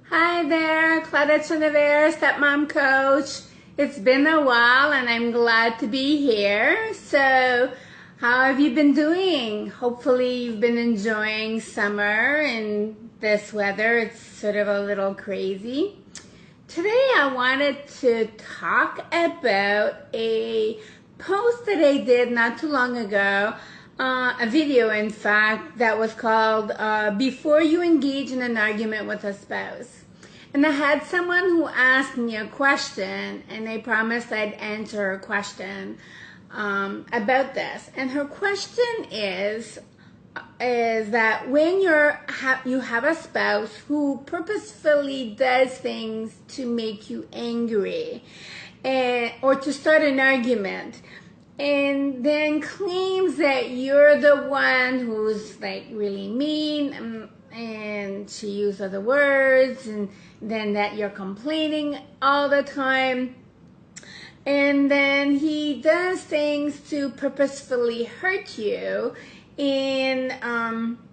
Hi there, Claudette Chenevert, Stepmom Coach. It's been a while and I'm glad to be here. So, how have you been doing? Hopefully you've been enjoying summer and this weather. It's sort of a little crazy. Today I wanted to talk about a post that I did not too long ago. A video, in fact, that was called Before You Engage in an Argument with a Spouse. And I had someone who asked me a question, and I promised I'd answer her question about this. And her question is that when you have a spouse who purposefully does things to make you angry or to start an argument, and then claims that you're the one who's like really mean, and she used other words, and then that you're complaining all the time, and then he does things to purposefully hurt you in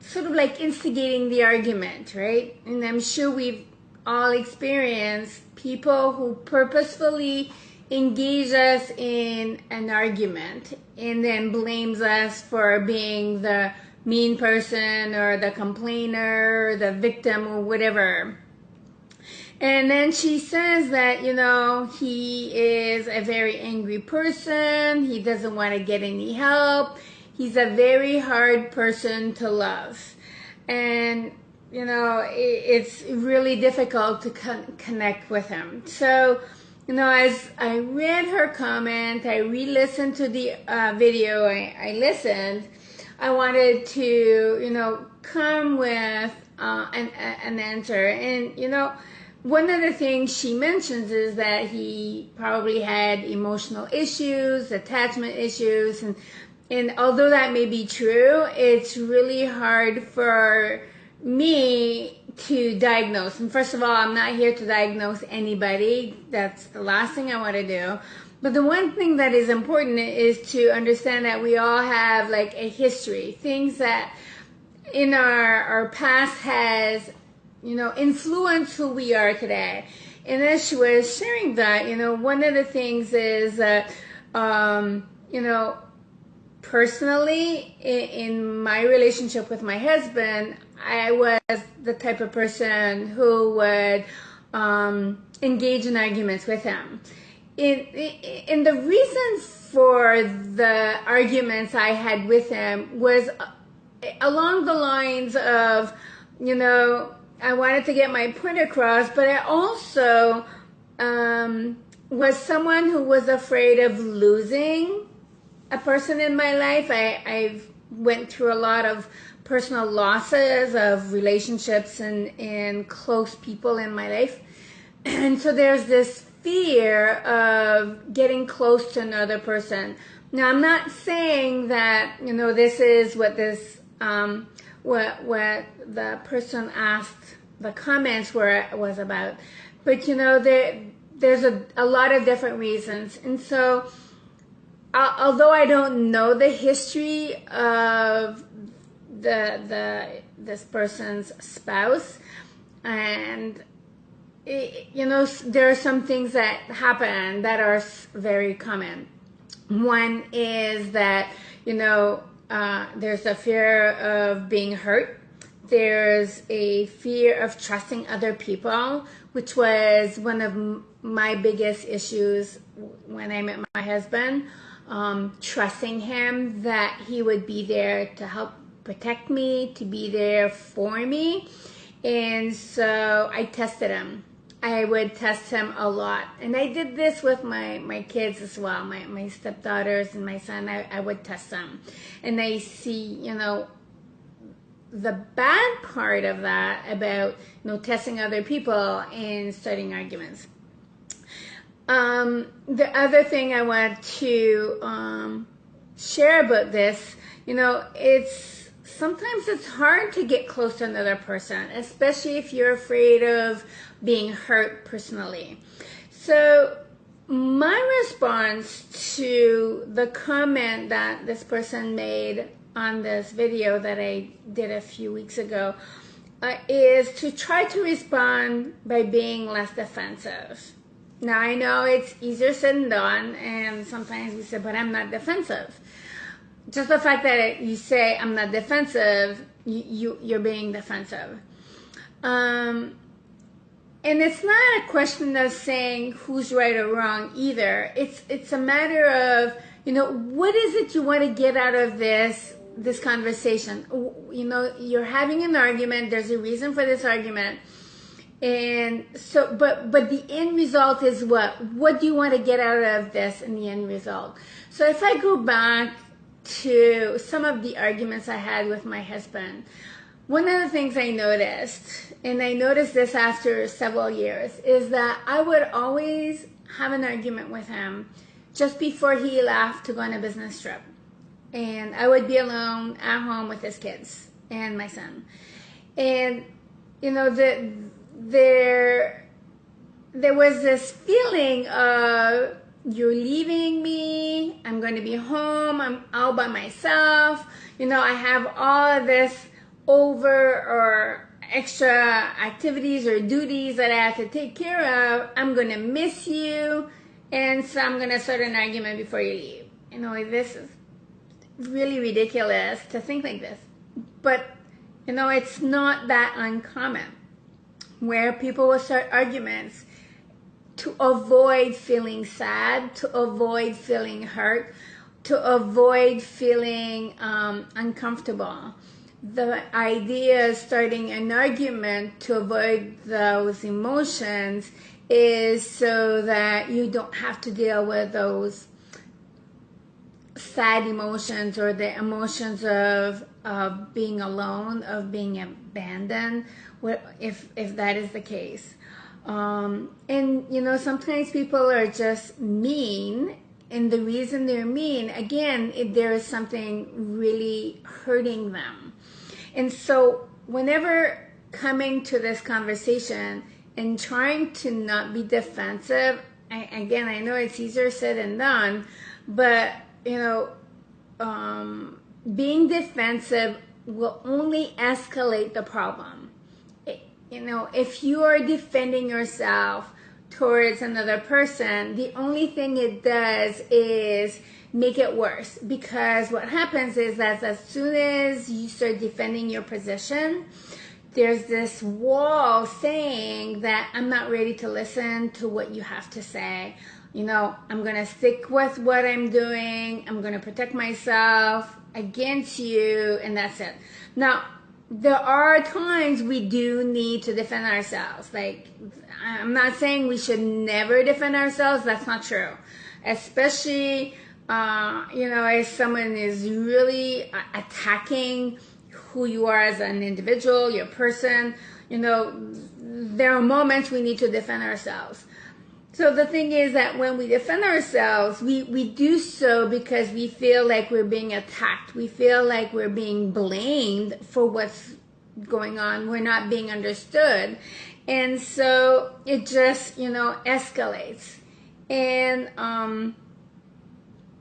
sort of like instigating the argument, right? And I'm sure we've all experienced people who purposefully engage us in an argument and then blames us for being the mean person or the complainer or the victim or whatever. And then she says that, he is a very angry person. He doesn't want to get any help. He's a very hard person to love. And, it's really difficult to connect with him. So, as I read her comment, I re-listened to the video, I listened, I wanted to, come with an answer. And, one of the things she mentions is that he probably had emotional issues, attachment issues, and although that may be true, it's really hard for me to diagnose. And first of all, I'm not here to diagnose anybody. That's the last thing I want to do. But the one thing that is important is to understand that we all have like a history, things that in our past has, influenced who we are today. And as she was sharing that, one of the things is that, personally, in my relationship with my husband, I was the type of person who would engage in arguments with him. And the reason for the arguments I had with him was along the lines of, I wanted to get my point across, but I also was someone who was afraid of losing a person in my life. I've went through a lot of personal losses of relationships and close people in my life. And so there's this fear of getting close to another person. Now, I'm not saying that, this is what this, what the person asked, the comments was about. But, there's a lot of different reasons. And so, although I don't know the history of this person's spouse, and there are some things that happen that are very common. One is that there's a fear of being hurt. There's a fear of trusting other people, which was one of my biggest issues when I met my husband. Trusting him that he would be there to help protect me, to be there for me. And so I tested him. I would test him a lot. And I did this with my kids as well, my stepdaughters and my son. I would test them. And I see, the bad part of that about, testing other people and starting arguments. The other thing I want to share about this, sometimes it's hard to get close to another person, especially if you're afraid of being hurt personally. So my response to the comment that this person made on this video that I did a few weeks ago is to try to respond by being less defensive. Now, I know it's easier said than done, and sometimes we say, but I'm not defensive. Just the fact that you say, I'm not defensive, you're being defensive. And it's not a question of saying who's right or wrong either. It's a matter of, what is it you want to get out of this conversation? You're having an argument. There's a reason for this argument. And so, but the end result is what? What do you want to get out of this in the end result? So if I go back to some of the arguments I had with my husband, one of the things I noticed, and I noticed this after several years, is that I would always have an argument with him just before he left to go on a business trip. And I would be alone at home with his kids and my son. And, there was this feeling of, you're leaving me, I'm going to be home, I'm all by myself, I have all of this over or extra activities or duties that I have to take care of, I'm going to miss you, and so I'm going to start an argument before you leave. This is really ridiculous to think like this, but it's not that uncommon where people will start arguments to avoid feeling sad, to avoid feeling hurt, to avoid feeling uncomfortable. The idea of starting an argument to avoid those emotions is so that you don't have to deal with those sad emotions or the emotions of being alone, of being abandoned, if that is the case. And sometimes people are just mean, and the reason they're mean, again, there is something really hurting them. And so whenever coming to this conversation and trying to not be defensive, I know it's easier said than done, but being defensive will only escalate the problem. If you are defending yourself towards another person, the only thing it does is make it worse. Because what happens is that as soon as you start defending your position, there's this wall saying that I'm not ready to listen to what you have to say. I'm going to stick with what I'm doing. I'm going to protect myself against you, and that's it. Now, there are times we do need to defend ourselves. Like, I'm not saying we should never defend ourselves. That's not true. Especially, if someone is really attacking who you are as an individual, your person, there are moments we need to defend ourselves. So the thing is that when we defend ourselves, we do so because we feel like we're being attacked. We feel like we're being blamed for what's going on. We're not being understood. And so it just, escalates. And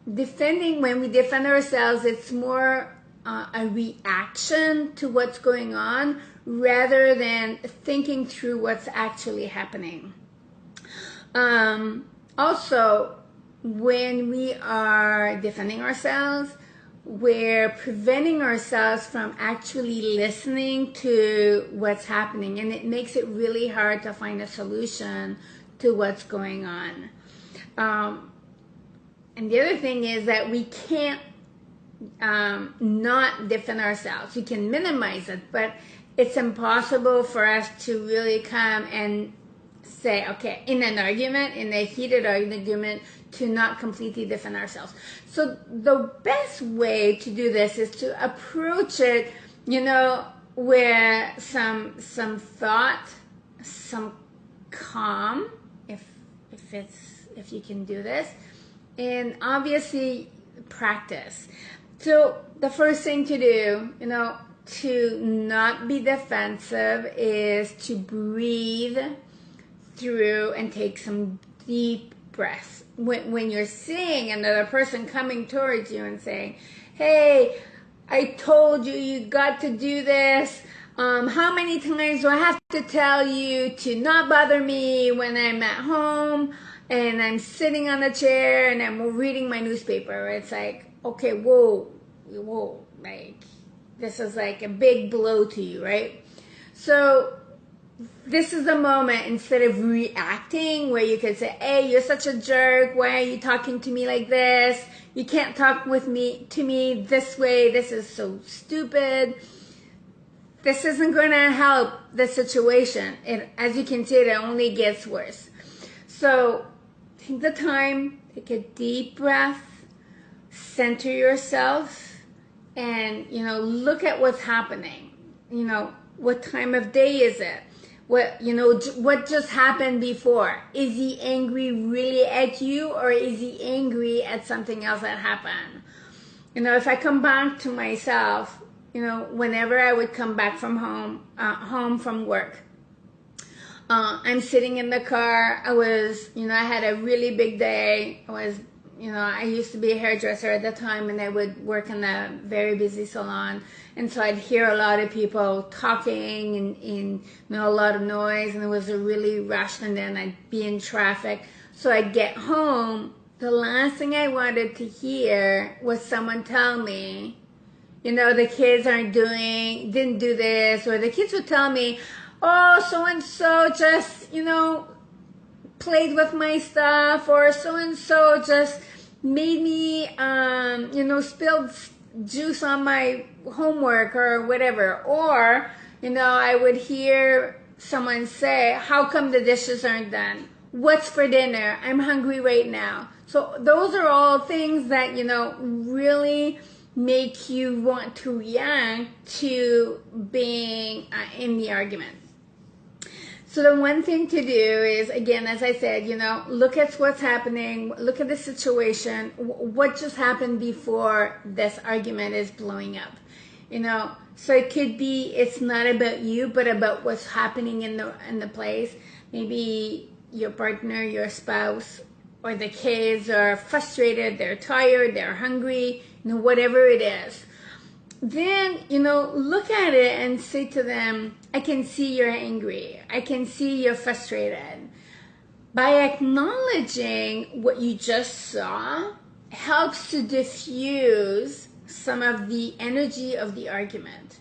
when we defend ourselves, it's more a reaction to what's going on rather than thinking through what's actually happening. Also, when we are defending ourselves, we're preventing ourselves from actually listening to what's happening, and it makes it really hard to find a solution to what's going on. And the other thing is that we can't not defend ourselves. We can minimize it, but it's impossible for us to really come and say, okay, in an argument, in a heated argument, to not completely defend ourselves. So the best way to do this is to approach it, with some thought, some calm, if you can do this, and obviously practice. So the first thing to do, to not be defensive is to breathe through and take some deep breaths. When you're seeing another person coming towards you and saying, hey, I told you got to do this, How many times do I have to tell you to not bother me when I'm at home and I'm sitting on a chair and I'm reading my newspaper? It's like, okay, whoa, like this is like a big blow to you, right? So this is the moment, instead of reacting, where you could say, hey, you're such a jerk, why are you talking to me like this? You can't talk to me this way, this is so stupid. This isn't going to help the situation. As you can see, it only gets worse. So take the time, take a deep breath, center yourself, and, look at what's happening. What time of day is it? What just happened before? Is he angry really at you, or is he angry at something else that happened? If I come back to myself, whenever I would come back from home from work, I'm sitting in the car. I had a really big day. I used to be a hairdresser at the time, and I would work in a very busy salon. And so I'd hear a lot of people talking and a lot of noise, and it was a really rush, and then I'd be in traffic. So I'd get home. The last thing I wanted to hear was someone tell me, the kids didn't do this, or the kids would tell me, oh, so-and-so just, played with my stuff, or so-and-so just made me, spilled juice on my homework or whatever. Or, I would hear someone say, how come the dishes aren't done? What's for dinner? I'm hungry right now. So those are all things that, really make you want to react to being in the argument. So the one thing to do is, again, as I said, look at what's happening, look at the situation, what just happened before this argument is blowing up, So it could be, it's not about you, but about what's happening in the place. Maybe your partner, your spouse, or the kids are frustrated, they're tired, they're hungry, whatever it is. Then, look at it and say to them, I can see you're angry. I can see you're frustrated. By acknowledging what you just saw helps to diffuse some of the energy of the argument.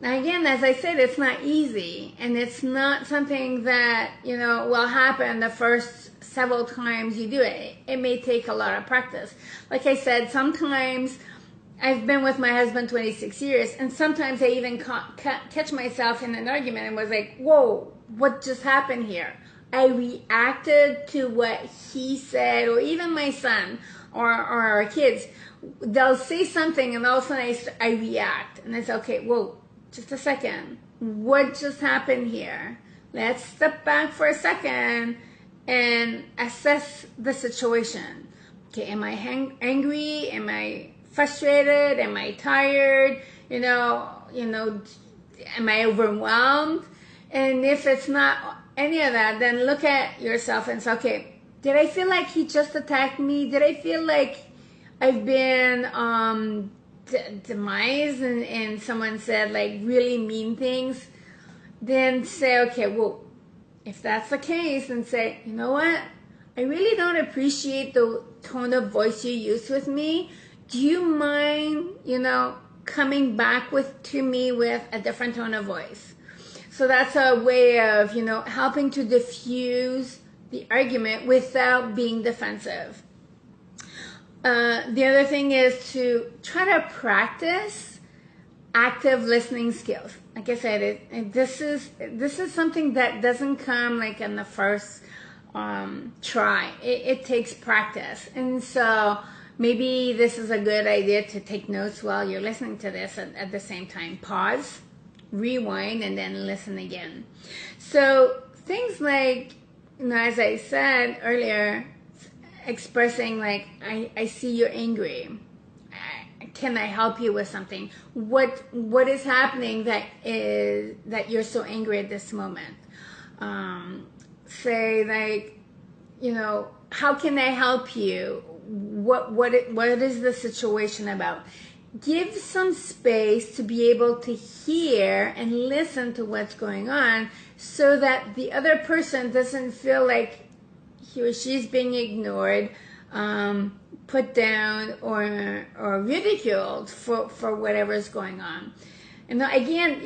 Now, again, as I said, it's not easy, and it's not something that, will happen the first several times you do it. It may take a lot of practice. Like I said, sometimes I've been with my husband 26 years, and sometimes I even catch myself in an argument and was like, whoa, what just happened here? I reacted to what he said, or even my son or our kids. They'll say something, and all of a sudden I react. And I say, okay, whoa, just a second. What just happened here? Let's step back for a second and assess the situation. Okay, am I angry? Am I frustrated? Am I tired? Am I overwhelmed? And if it's not any of that, then look at yourself and say, okay, did I feel like he just attacked me? Did I feel like I've been demised and someone said like really mean things? Then say, okay, well, if that's the case, then say, you know what? I really don't appreciate the tone of voice you used with me. Do you mind, coming back to me with a different tone of voice? So that's a way of, helping to diffuse the argument without being defensive. The other thing is to try to practice active listening skills. Like I said, this is something that doesn't come like in the first try. It takes practice, and so maybe this is a good idea to take notes while you're listening to this, and at the same time pause, rewind, and then listen again. So things like, as I said earlier, expressing like, I see you're angry. Can I help you with something? What is happening that you're so angry at this moment? Say like, how can I help you? What is the situation about? give some space to be able to hear and listen to what's going on, so that the other person doesn't feel like he or she's being ignored, put down, or ridiculed for whatever's going on. And again,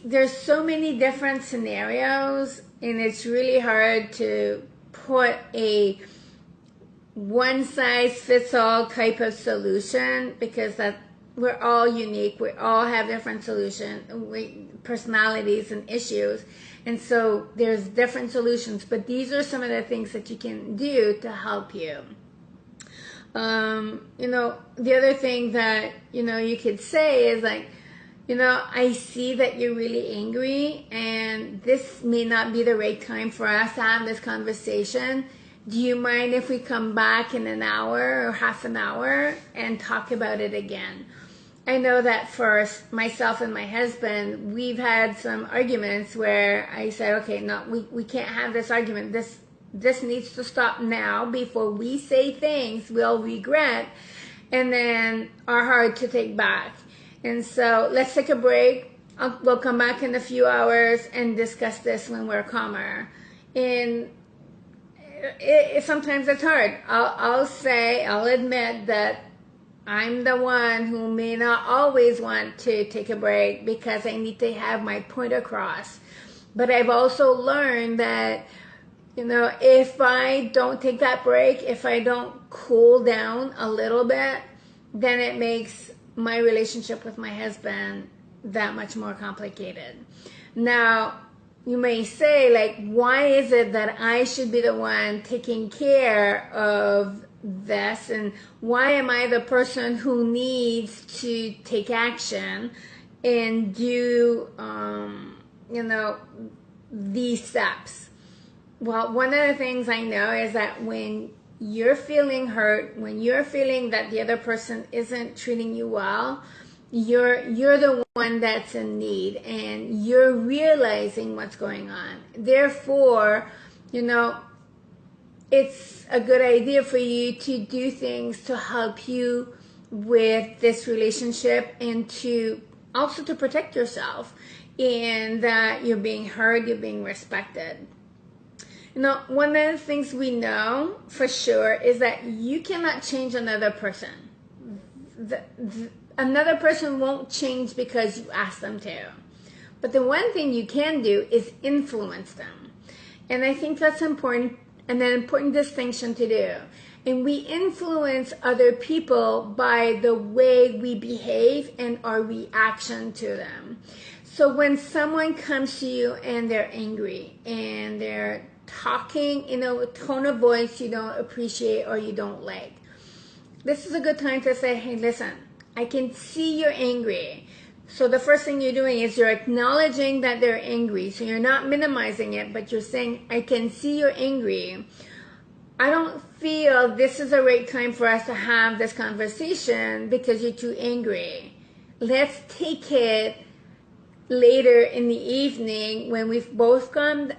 there's so many different scenarios, and it's really hard to put a one-size-fits-all type of solution, because that we're all unique. We all have different personalities and issues. And so there's different solutions, but these are some of the things that you can do to help you. The other thing that, you could say is like, I see that you're really angry, and this may not be the right time for us to have this conversation. Do you mind if we come back in an hour or half an hour and talk about it again? I know that for myself and my husband, we've had some arguments where I said, okay, no, we can't have this argument. This needs to stop now before we say things we'll regret and then are hard to take back. And so let's take a break. We'll come back in a few hours and discuss this when we're calmer. And sometimes it's hard. I'll admit that I'm the one who may not always want to take a break because I need to have my point across. But I've also learned that, if I don't take that break, if I don't cool down a little bit, then it makes my relationship with my husband that much more complicated. Now, you may say, like, why is it that I should be the one taking care of this, and why am I the person who needs to take action and do these steps? Well, one of the things I know is that when you're feeling hurt, when you're feeling that the other person isn't treating you well, you're the one that's in need, and you're realizing what's going on. Therefore, it's a good idea for you to do things to help you with this relationship, and to also to protect yourself, and that you're being heard, you're being respected. One of the things we know for sure is that you cannot change another person. Another person won't change because you ask them to. But the one thing you can do is influence them. And I think that's important, and an important distinction to do. And we influence other people by the way we behave and our reaction to them. So when someone comes to you and they're angry and they're talking in a tone of voice you don't appreciate or you don't like, this is a good time to say, hey, listen, I can see you're angry. So the first thing you're doing is you're acknowledging that they're angry. So you're not minimizing it, but you're saying, I can see you're angry. I don't feel this is the right time for us to have this conversation because you're too angry. Let's take it later in the evening when we've both calmed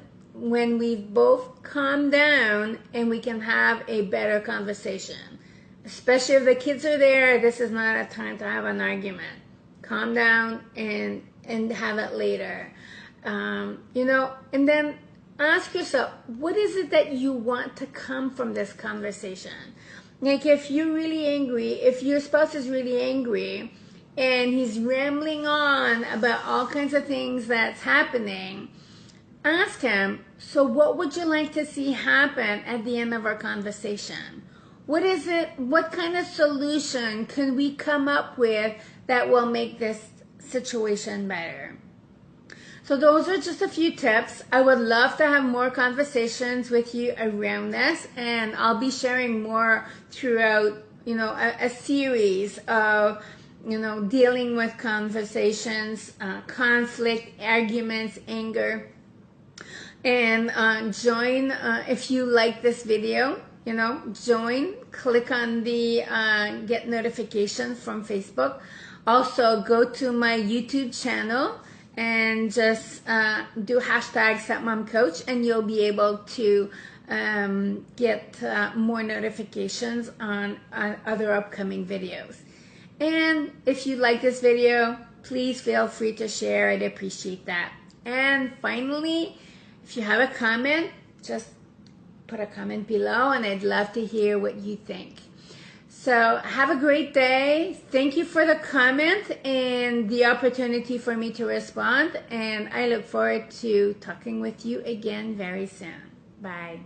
down, and we can have a better conversation. Especially if the kids are there, this is not a time to have an argument. Calm down and have it later. And then ask yourself, what is it that you want to come from this conversation? Like, if you're really angry, if your spouse is really angry and he's rambling on about all kinds of things that's happening, ask him, so what would you like to see happen at the end of our conversation? What is it? What kind of solution can we come up with that will make this situation better? So those are just a few tips. I would love to have more conversations with you around this, and I'll be sharing more throughout, a series of, dealing with conversations, conflict, arguments, anger. And join, if you like this video, join, click on the get notifications from Facebook. Also, go to my YouTube channel and just do hashtag Stepmom Coach, and you'll be able to get more notifications on other upcoming videos. And if you like this video, please feel free to share. I'd appreciate that. And finally, if you have a comment, just put a comment below and I'd love to hear what you think. So have a great day. Thank you for the comment and the opportunity for me to respond. And I look forward to talking with you again very soon. Bye.